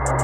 Assalamualaikum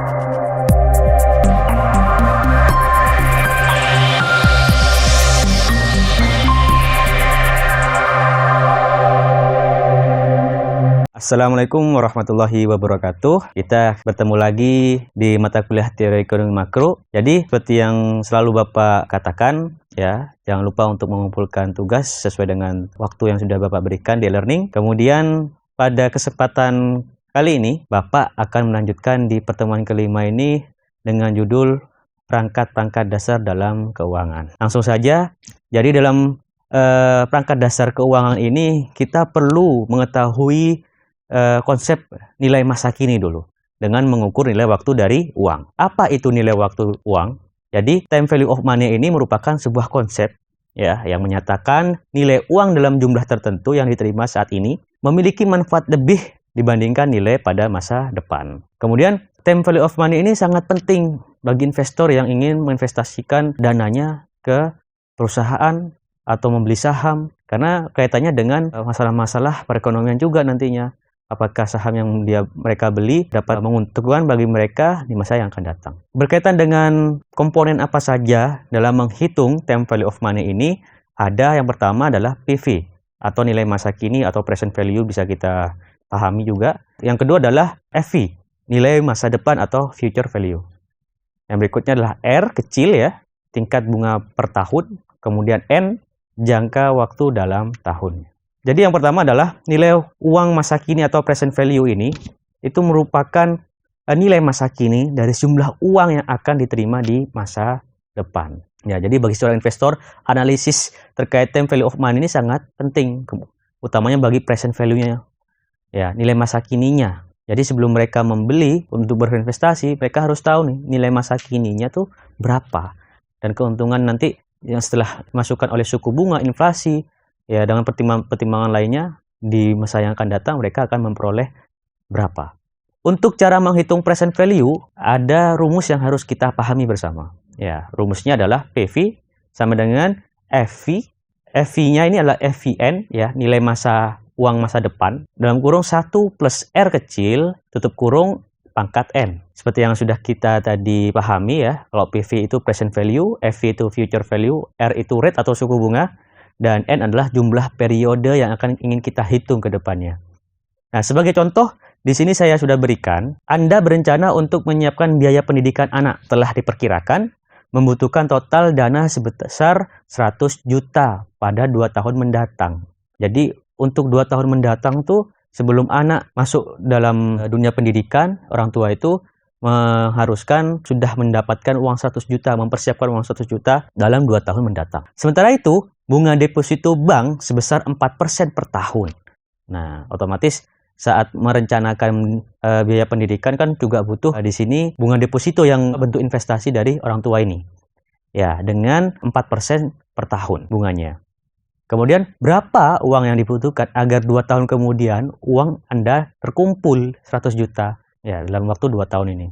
warahmatullahi wabarakatuh. Kita bertemu lagi di mata kuliah teori ekonomi makro. Jadi seperti yang selalu Bapak katakan ya, jangan lupa untuk mengumpulkan tugas sesuai dengan waktu yang sudah Bapak berikan di e-learning. Kemudian pada kesempatan kali ini Bapak akan melanjutkan di pertemuan kelima ini dengan judul perangkat-perangkat dasar dalam keuangan. Langsung saja. Jadi dalam perangkat dasar keuangan ini kita perlu mengetahui konsep nilai masa kini dulu dengan mengukur nilai waktu dari uang. Apa itu nilai waktu uang? Jadi time value of money ini merupakan sebuah konsep ya yang menyatakan nilai uang dalam jumlah tertentu yang diterima saat ini memiliki manfaat lebih dibandingkan nilai pada masa depan. Kemudian time value of money ini sangat penting bagi investor yang ingin menginvestasikan dananya ke perusahaan atau membeli saham karena kaitannya dengan masalah-masalah perekonomian juga nantinya. Apakah saham yang mereka beli dapat menguntungkan bagi mereka di masa yang akan datang. Berkaitan dengan komponen apa saja dalam menghitung time value of money ini, ada yang pertama adalah PV atau nilai masa kini atau present value bisa kita pahami juga. Yang kedua adalah FV, nilai masa depan atau future value. Yang berikutnya adalah R, kecil ya, tingkat bunga per tahun, kemudian N, jangka waktu dalam tahun. Jadi yang pertama adalah nilai uang masa kini atau present value ini itu merupakan nilai masa kini dari jumlah uang yang akan diterima di masa depan. Ya, jadi bagi seorang investor, analisis terkait time value of money ini sangat penting, utamanya bagi present value-nya. Ya, nilai masa kininya. Jadi sebelum mereka membeli untuk berinvestasi, mereka harus tahu nih nilai masa kininya tuh berapa. Dan keuntungan nanti yang setelah dimasukkan oleh suku bunga, inflasi, ya dengan pertimbangan lainnya di masa yang akan datang mereka akan memperoleh berapa. Untuk cara menghitung present value ada rumus yang harus kita pahami bersama. Ya, rumusnya adalah PV sama dengan FV. FV-nya ini adalah FVN ya, nilai masa uang masa depan dalam kurung 1 plus R kecil tutup kurung pangkat N. Seperti yang sudah kita tadi pahami ya, kalau PV itu present value, FV itu future value, R itu rate atau suku bunga, dan N adalah jumlah periode yang ingin kita hitung ke depannya. Nah, sebagai contoh, di sini saya sudah berikan, Anda berencana untuk menyiapkan biaya pendidikan anak. Telah diperkirakan membutuhkan total dana sebesar 100 juta pada 2 tahun mendatang. Jadi, untuk 2 tahun mendatang tuh, sebelum anak masuk dalam dunia pendidikan, orang tua itu mengharuskan sudah mendapatkan uang 100 juta, mempersiapkan uang 100 juta dalam 2 tahun mendatang. Sementara itu, bunga deposito bank sebesar 4% per tahun. Nah, otomatis saat merencanakan biaya pendidikan kan juga butuh di sini bunga deposito yang bentuk investasi dari orang tua ini. Ya, dengan 4% per tahun bunganya. Kemudian, berapa uang yang dibutuhkan agar 2 tahun kemudian uang Anda terkumpul 100 juta ya dalam waktu 2 tahun ini.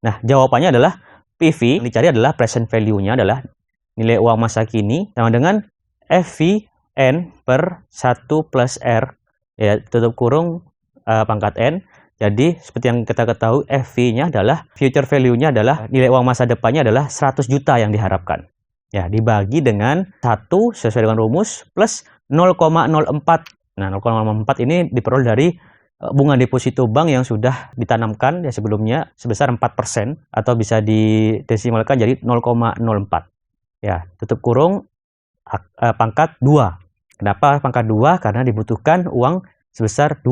Nah, jawabannya adalah PV yang dicari adalah present value-nya adalah nilai uang masa kini sama dengan FVN per 1 plus R ya tutup kurung pangkat N. Jadi seperti yang kita ketahui FV-nya adalah future value-nya adalah nilai uang masa depannya adalah 100 juta yang diharapkan. Ya, dibagi dengan 1 sesuai dengan rumus plus 0,04. Nah, 0,04 ini diperoleh dari bunga deposito bank yang sudah ditanamkan ya sebelumnya sebesar 4% atau bisa didesimalkan jadi 0,04. Ya, tutup kurung pangkat 2. Kenapa pangkat 2? Karena dibutuhkan uang sebesar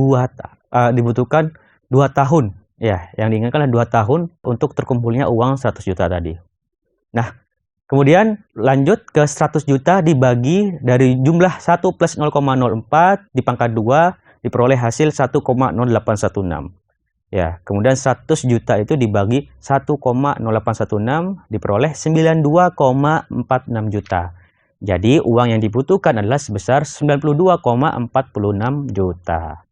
dibutuhkan 2 tahun. Ya, yang diinginkan adalah 2 tahun untuk terkumpulnya uang 100 juta tadi. Nah, kemudian lanjut ke 100 juta dibagi dari jumlah 1 plus 0,04 di pangkat 2 diperoleh hasil 1,0816. Ya, kemudian 100 juta itu dibagi 1,0816 diperoleh 92,46 juta. Jadi uang yang dibutuhkan adalah sebesar 92,46 juta.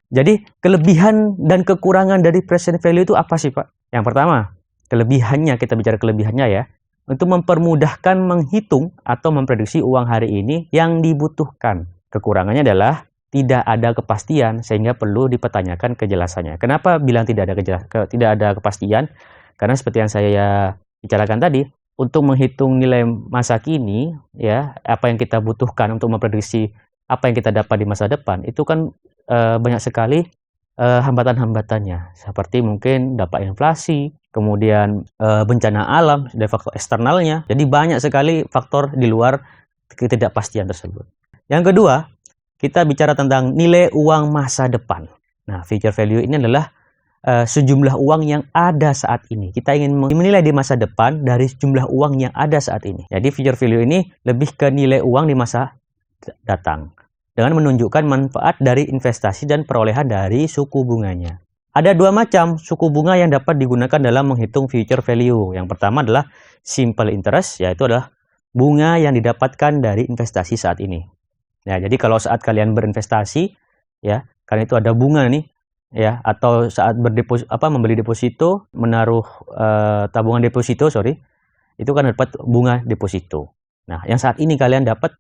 Jadi kelebihan dan kekurangan dari present value itu apa sih Pak? Yang pertama, kelebihannya, kita bicara kelebihannya ya. Untuk mempermudahkan menghitung atau memprediksi uang hari ini yang dibutuhkan. Kekurangannya adalah tidak ada kepastian sehingga perlu dipertanyakan kejelasannya. Kenapa bilang tidak ada kepastian? Karena seperti yang saya bicarakan tadi, untuk menghitung nilai masa kini, ya, apa yang kita butuhkan untuk memprediksi apa yang kita dapat di masa depan, itu kan banyak sekali hambatan-hambatannya, seperti mungkin dampak inflasi, kemudian bencana alam, dan faktor eksternalnya. Jadi banyak sekali faktor di luar ketidakpastian tersebut. Yang kedua, kita bicara tentang nilai uang masa depan. Nah, future value ini adalah sejumlah uang yang ada saat ini. Kita ingin menilai di masa depan dari jumlah uang yang ada saat ini. Jadi future value ini lebih ke nilai uang di masa datang, dengan menunjukkan manfaat dari investasi dan perolehan dari suku bunganya. Ada dua macam suku bunga yang dapat digunakan dalam menghitung future value. Yang pertama adalah simple interest, yaitu adalah bunga yang didapatkan dari investasi saat ini. Ya, jadi kalau saat kalian berinvestasi, ya, karena itu ada bunga nih, ya, atau saat membeli deposito, menaruh tabungan deposito, itu kan dapat bunga deposito. Nah, yang saat ini kalian dapat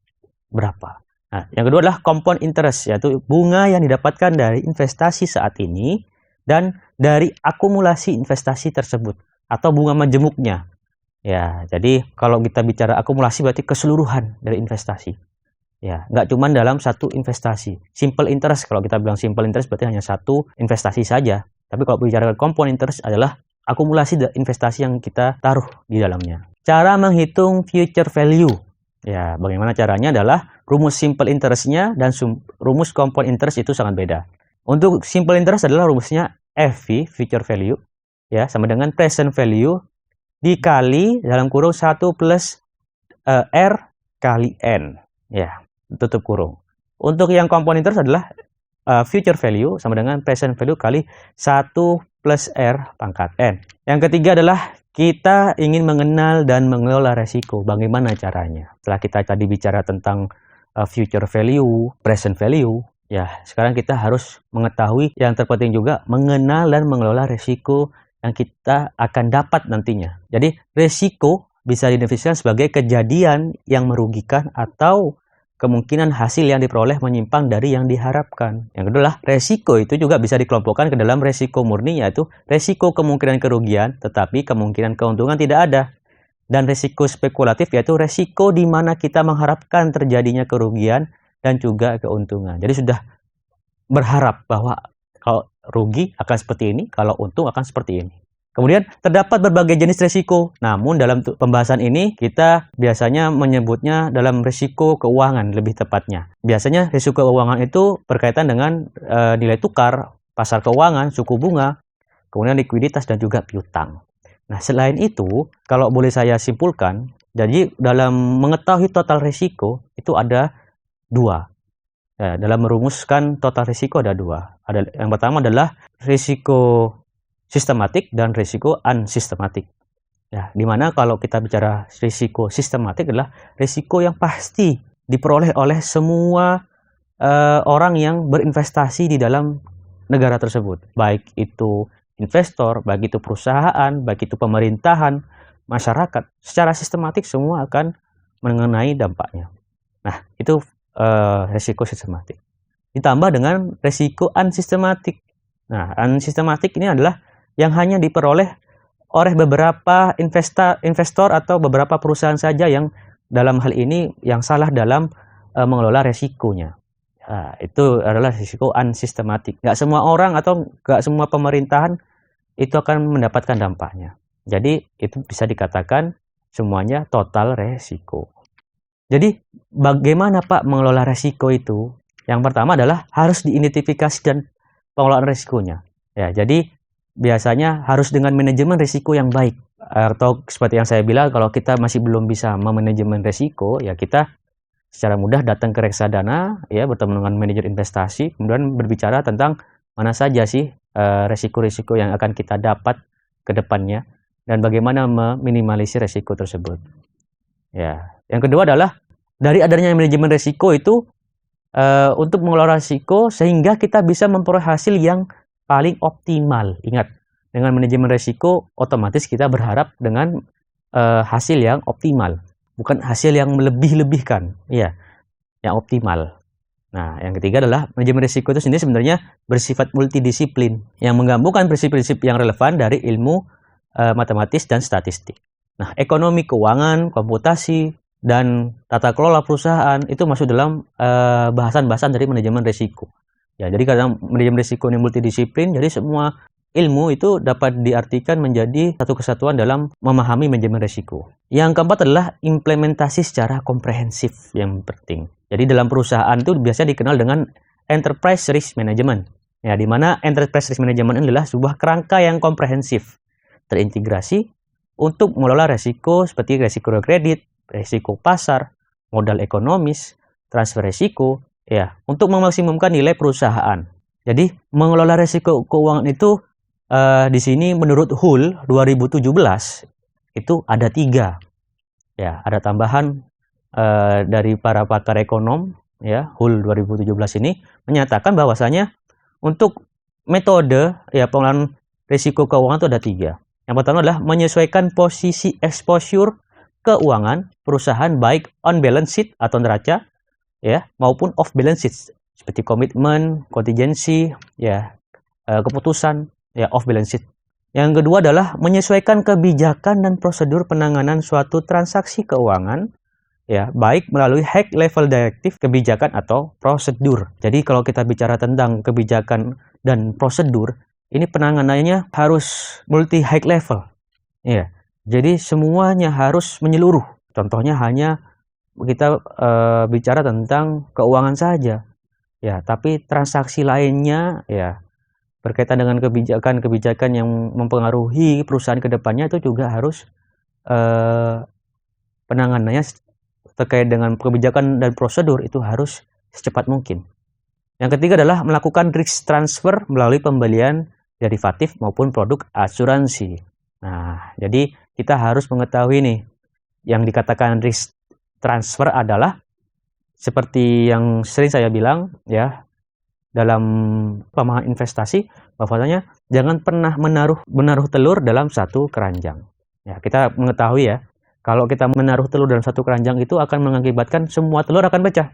berapa? Nah, yang kedua adalah compound interest, yaitu bunga yang didapatkan dari investasi saat ini dan dari akumulasi investasi tersebut atau bunga majemuknya. Ya, jadi kalau kita bicara akumulasi berarti keseluruhan dari investasi. Ya, nggak cuma dalam satu investasi. Simple interest, kalau kita bilang simple interest berarti hanya satu investasi saja. Tapi kalau bicara compound interest adalah akumulasi investasi yang kita taruh di dalamnya. Cara menghitung future value. Ya, bagaimana caranya adalah rumus simple interest-nya dan rumus compound interest itu sangat beda. Untuk simple interest adalah rumusnya FV, future value, ya, sama dengan present value dikali dalam kurung 1 plus R kali N. Ya, tutup kurung. Untuk yang compound interest adalah future value sama dengan present value kali 1 plus R pangkat N. Yang ketiga adalah kita ingin mengenal dan mengelola resiko. Bagaimana caranya? Setelah kita tadi bicara tentang future value, present value, ya, sekarang kita harus mengetahui yang terpenting juga mengenal dan mengelola resiko yang kita akan dapat nantinya. Jadi resiko bisa didefinisikan sebagai kejadian yang merugikan atau kemungkinan hasil yang diperoleh menyimpang dari yang diharapkan. Yang kedua, resiko itu juga bisa dikelompokkan ke dalam resiko murni, yaitu resiko kemungkinan kerugian, tetapi kemungkinan keuntungan tidak ada. Dan resiko spekulatif, yaitu resiko di mana kita mengharapkan terjadinya kerugian dan juga keuntungan. Jadi sudah berharap bahwa kalau rugi akan seperti ini, kalau untung akan seperti ini. Kemudian terdapat berbagai jenis resiko. Namun dalam pembahasan ini kita biasanya menyebutnya dalam risiko keuangan lebih tepatnya. Biasanya risiko keuangan itu berkaitan dengan nilai tukar, pasar keuangan, suku bunga, kemudian likuiditas dan juga piutang. Nah, selain itu, kalau boleh saya simpulkan, jadi dalam mengetahui total risiko itu ada dua. Ya, dalam merumuskan total risiko ada dua. Yang pertama adalah risiko sistematik dan risiko unsistematik. Ya, dimana kalau kita bicara risiko sistematik adalah risiko yang pasti diperoleh oleh semua orang yang berinvestasi di dalam negara tersebut. Baik itu investor, baik itu perusahaan, baik itu pemerintahan, masyarakat. Secara sistematik semua akan mengenai dampaknya. Nah, itu risiko sistematik. Ditambah dengan risiko unsistematik. Nah, unsistematik ini adalah yang hanya diperoleh oleh beberapa investor atau beberapa perusahaan saja yang dalam hal ini yang salah dalam mengelola resikonya. Nah, itu adalah risiko unsistematik. Nggak semua orang atau nggak semua pemerintahan itu akan mendapatkan dampaknya. Jadi itu bisa dikatakan semuanya total resiko. Jadi bagaimana Pak mengelola resiko itu? Yang pertama adalah harus diidentifikasi dan pengelolaan resikonya. Ya, jadi biasanya harus dengan manajemen risiko yang baik. Atau seperti yang saya bilang, kalau kita masih belum bisa memanajemen risiko, ya kita secara mudah datang ke reksadana, ya, bertemu dengan manajer investasi, kemudian berbicara tentang mana saja sih risiko-risiko yang akan kita dapat ke depannya dan bagaimana meminimalisir risiko tersebut. Ya, yang kedua adalah dari adanya manajemen risiko itu untuk mengelola risiko sehingga kita bisa memperoleh hasil yang paling optimal. Ingat, dengan manajemen risiko otomatis kita berharap dengan hasil yang optimal, bukan hasil yang melebih-lebihkan, ya, yang optimal. Nah, yang ketiga adalah manajemen risiko itu sendiri sebenarnya bersifat multidisiplin yang menggabungkan prinsip-prinsip yang relevan dari ilmu matematis dan statistik. Nah, ekonomi, keuangan, komputasi, dan tata kelola perusahaan itu masuk dalam bahasan-bahasan dari manajemen risiko. Ya, jadi karena manajemen risiko ini multidisiplin, jadi semua ilmu itu dapat diartikan menjadi satu kesatuan dalam memahami manajemen risiko. Yang keempat adalah implementasi secara komprehensif yang penting. Jadi dalam perusahaan itu biasanya dikenal dengan enterprise risk management. Ya, di mana enterprise risk management adalah sebuah kerangka yang komprehensif, terintegrasi untuk mengelola risiko seperti risiko kredit, risiko pasar, modal ekonomis, transfer risiko, ya, untuk memaksimumkan nilai perusahaan. Jadi mengelola risiko keuangan itu di sini menurut Hull 2017 itu ada 3. Ya, ada tambahan dari para pakar ekonom, ya, Hull 2017 ini menyatakan bahwasanya untuk metode ya pengelolaan risiko keuangan itu ada 3. Yang pertama adalah menyesuaikan posisi exposure keuangan perusahaan baik on balance sheet atau neraca, ya, maupun off balance sheet seperti komitmen, kontingensi, ya, keputusan, ya, off balance sheet. Yang kedua adalah menyesuaikan kebijakan dan prosedur penanganan suatu transaksi keuangan, ya, baik melalui high level direktif kebijakan atau prosedur. Jadi kalau kita bicara tentang kebijakan dan prosedur, ini penanganannya harus multi high level. Ya. Jadi semuanya harus menyeluruh. Contohnya hanya kita bicara tentang keuangan saja. Ya, tapi transaksi lainnya, ya, berkaitan dengan kebijakan-kebijakan yang mempengaruhi perusahaan ke depannya itu juga harus penanganannya terkait dengan kebijakan dan prosedur itu harus secepat mungkin. Yang ketiga adalah melakukan risk transfer melalui pembelian derivatif maupun produk asuransi. Nah, jadi kita harus mengetahui nih, yang dikatakan risk transfer adalah seperti yang sering saya bilang, ya, dalam pemahaman investasi, bahwasanya jangan pernah menaruh telur dalam satu keranjang. Ya, kita mengetahui ya, kalau kita menaruh telur dalam satu keranjang itu akan mengakibatkan semua telur akan pecah.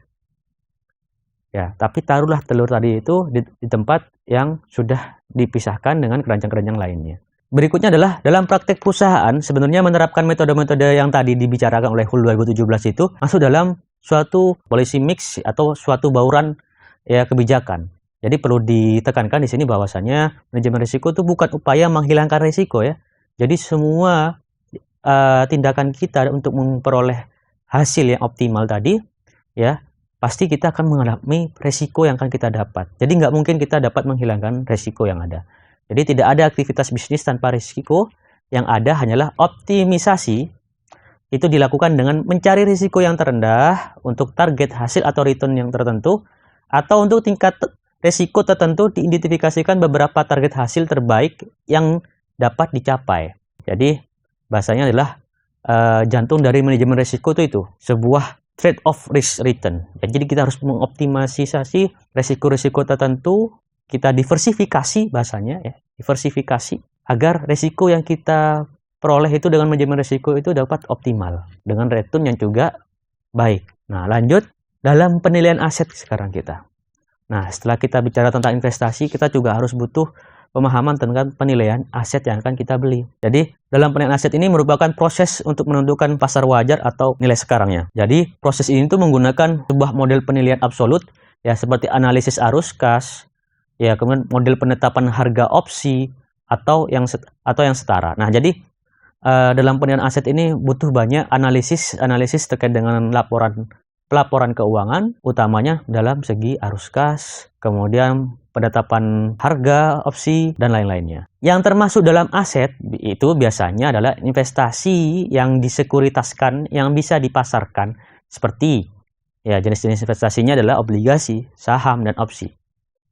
Ya, tapi taruhlah telur tadi itu di tempat yang sudah dipisahkan dengan keranjang-keranjang lainnya. Berikutnya adalah dalam praktek perusahaan sebenarnya menerapkan metode-metode yang tadi dibicarakan oleh Hull 2017 itu masuk dalam suatu policy mix atau suatu bauran, ya, kebijakan. Jadi perlu ditekankan di sini bahwasanya manajemen risiko itu bukan upaya menghilangkan risiko, ya. Jadi semua tindakan kita untuk memperoleh hasil yang optimal tadi, ya, pasti kita akan mengalami risiko yang akan kita dapat. Jadi nggak mungkin kita dapat menghilangkan risiko yang ada. Jadi tidak ada aktivitas bisnis tanpa risiko. Yang ada hanyalah optimisasi. Itu dilakukan dengan mencari risiko yang terendah untuk target hasil atau return yang tertentu, atau untuk tingkat risiko tertentu diidentifikasikan beberapa target hasil terbaik yang dapat dicapai. Jadi bahasanya adalah jantung dari manajemen risiko itu sebuah trade-off risk return. Jadi kita harus mengoptimalisasi risiko-risiko tertentu, kita diversifikasi bahasanya, ya, diversifikasi agar risiko yang kita peroleh itu dengan manajemen risiko itu dapat optimal dengan return yang juga baik. Nah, lanjut dalam penilaian aset sekarang kita. Nah, setelah kita bicara tentang investasi, kita juga harus butuh pemahaman tentang penilaian aset yang akan kita beli. Jadi, dalam penilaian aset ini merupakan proses untuk menentukan pasar wajar atau nilai sekarangnya. Jadi, proses ini tuh menggunakan sebuah model penilaian absolut, ya, seperti analisis arus kas, ya, kemudian model penetapan harga opsi atau yang setara. Nah, jadi dalam penilaian aset ini butuh banyak analisis terkait dengan pelaporan keuangan, utamanya dalam segi arus kas, kemudian penetapan harga, opsi, dan lain-lainnya. Yang termasuk dalam aset itu biasanya adalah investasi yang disekuritaskan, yang bisa dipasarkan, seperti, ya, jenis-jenis investasinya adalah obligasi, saham, dan opsi.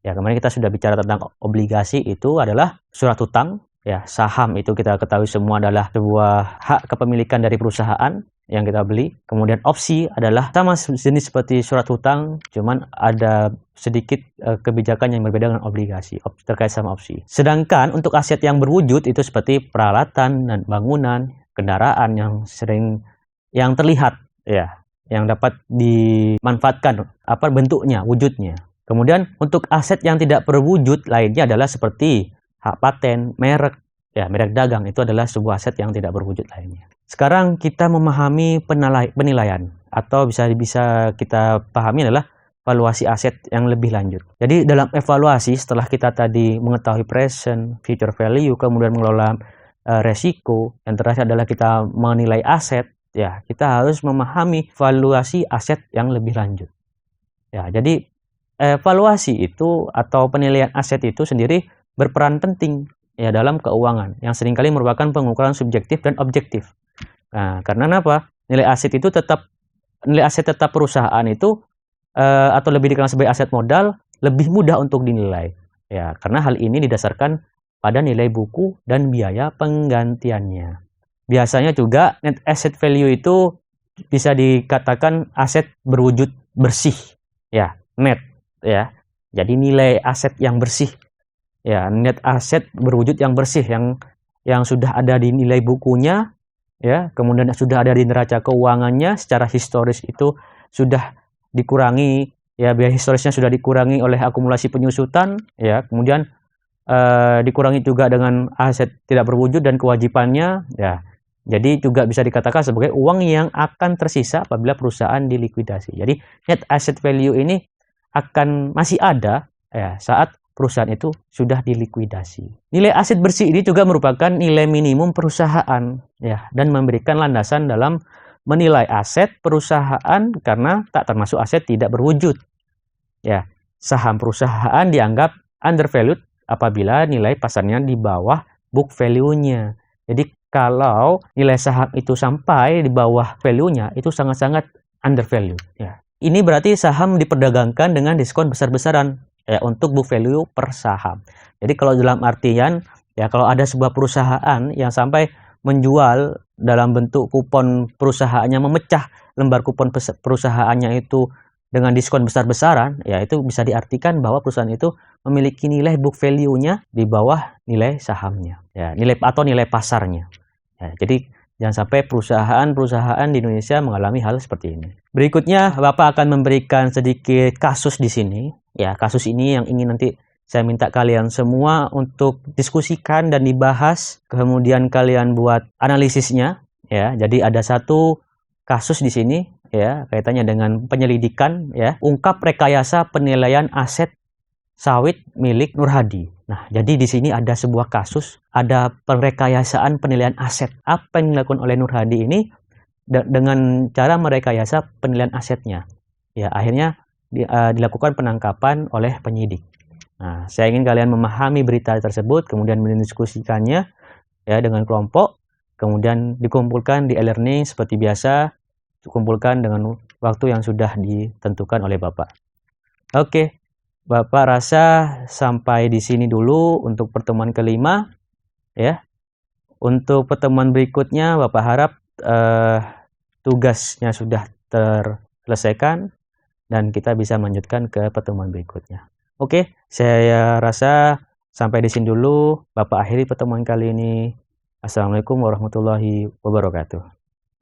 Ya, kemarin kita sudah bicara tentang obligasi, itu adalah surat hutang. Ya, saham itu kita ketahui semua adalah sebuah hak kepemilikan dari perusahaan yang kita beli. Kemudian opsi adalah sama jenis seperti surat hutang, cuman ada sedikit kebijakan yang berbeda dengan obligasi terkait sama opsi. Sedangkan untuk aset yang berwujud itu seperti peralatan dan bangunan, kendaraan yang terlihat, ya, yang dapat dimanfaatkan, apa bentuknya, wujudnya. Kemudian untuk aset yang tidak berwujud lainnya adalah seperti hak paten, merek, ya merek dagang itu adalah sebuah aset yang tidak berwujud lainnya. Sekarang kita memahami penilaian atau bisa kita pahami adalah evaluasi aset yang lebih lanjut. Jadi dalam evaluasi setelah kita tadi mengetahui present, future value, kemudian mengelola resiko, yang terakhir adalah kita menilai aset, ya kita harus memahami evaluasi aset yang lebih lanjut. Ya, jadi evaluasi itu atau penilaian aset itu sendiri berperan penting ya dalam keuangan yang seringkali merupakan pengukuran subjektif dan objektif. Nah, karena apa? Nilai aset tetap perusahaan itu atau lebih dikenal sebagai aset modal lebih mudah untuk dinilai. Ya, karena hal ini didasarkan pada nilai buku dan biaya penggantiannya. Biasanya juga net asset value itu bisa dikatakan aset berwujud bersih. Ya, net ya. Jadi nilai aset yang bersih. Ya, net aset berwujud yang bersih yang sudah ada di nilai bukunya ya, kemudian sudah ada di neraca keuangannya secara historis itu sudah dikurangi ya, biaya historisnya sudah dikurangi oleh akumulasi penyusutan ya, kemudian dikurangi juga dengan aset tidak berwujud dan kewajibannya ya. Jadi juga bisa dikatakan sebagai uang yang akan tersisa apabila perusahaan dilikuidasi. Jadi net asset value ini akan masih ada ya saat perusahaan itu sudah dilikuidasi. Nilai aset bersih ini juga merupakan nilai minimum perusahaan ya, dan memberikan landasan dalam menilai aset perusahaan karena tak termasuk aset tidak berwujud. Ya, saham perusahaan dianggap undervalued apabila nilai pasarnya di bawah book value-nya. Jadi kalau nilai saham itu sampai di bawah value-nya itu sangat-sangat undervalued ya. Ini berarti saham diperdagangkan dengan diskon besar-besaran ya untuk book value per saham. Jadi kalau dalam artian ya, kalau ada sebuah perusahaan yang sampai menjual dalam bentuk kupon perusahaannya, memecah lembar kupon perusahaannya itu dengan diskon besar-besaran, ya itu bisa diartikan bahwa perusahaan itu memiliki nilai book value-nya di bawah nilai sahamnya, ya nilai atau nilai pasarnya. Ya, jadi jangan sampai perusahaan-perusahaan di Indonesia mengalami hal seperti ini. Berikutnya, Bapak akan memberikan sedikit kasus di sini. Ya, kasus ini yang ingin nanti saya minta kalian semua untuk diskusikan dan dibahas, kemudian kalian buat analisisnya. Ya, jadi ada satu kasus di sini. Ya, kaitannya dengan penyelidikan ya, ungkap rekayasa penilaian aset sawit milik Nur Hadi. Nah, jadi di sini ada sebuah kasus, ada perekayasaan penilaian aset. Apa yang dilakukan oleh Nur Hadi ini dengan cara merekayasa penilaian asetnya. Ya, akhirnya dilakukan penangkapan oleh penyidik. Nah, saya ingin kalian memahami berita tersebut, kemudian mendiskusikannya ya dengan kelompok, kemudian dikumpulkan di e-learning seperti biasa. Kumpulkan dengan waktu yang sudah ditentukan oleh Bapak. Oke, Bapak rasa sampai di sini dulu untuk pertemuan kelima ya. Untuk pertemuan berikutnya Bapak harap tugasnya sudah terselesaikan dan kita bisa melanjutkan ke pertemuan berikutnya. Oke, saya rasa sampai di sini dulu. Bapak akhiri pertemuan kali ini. Assalamualaikum warahmatullahi wabarakatuh.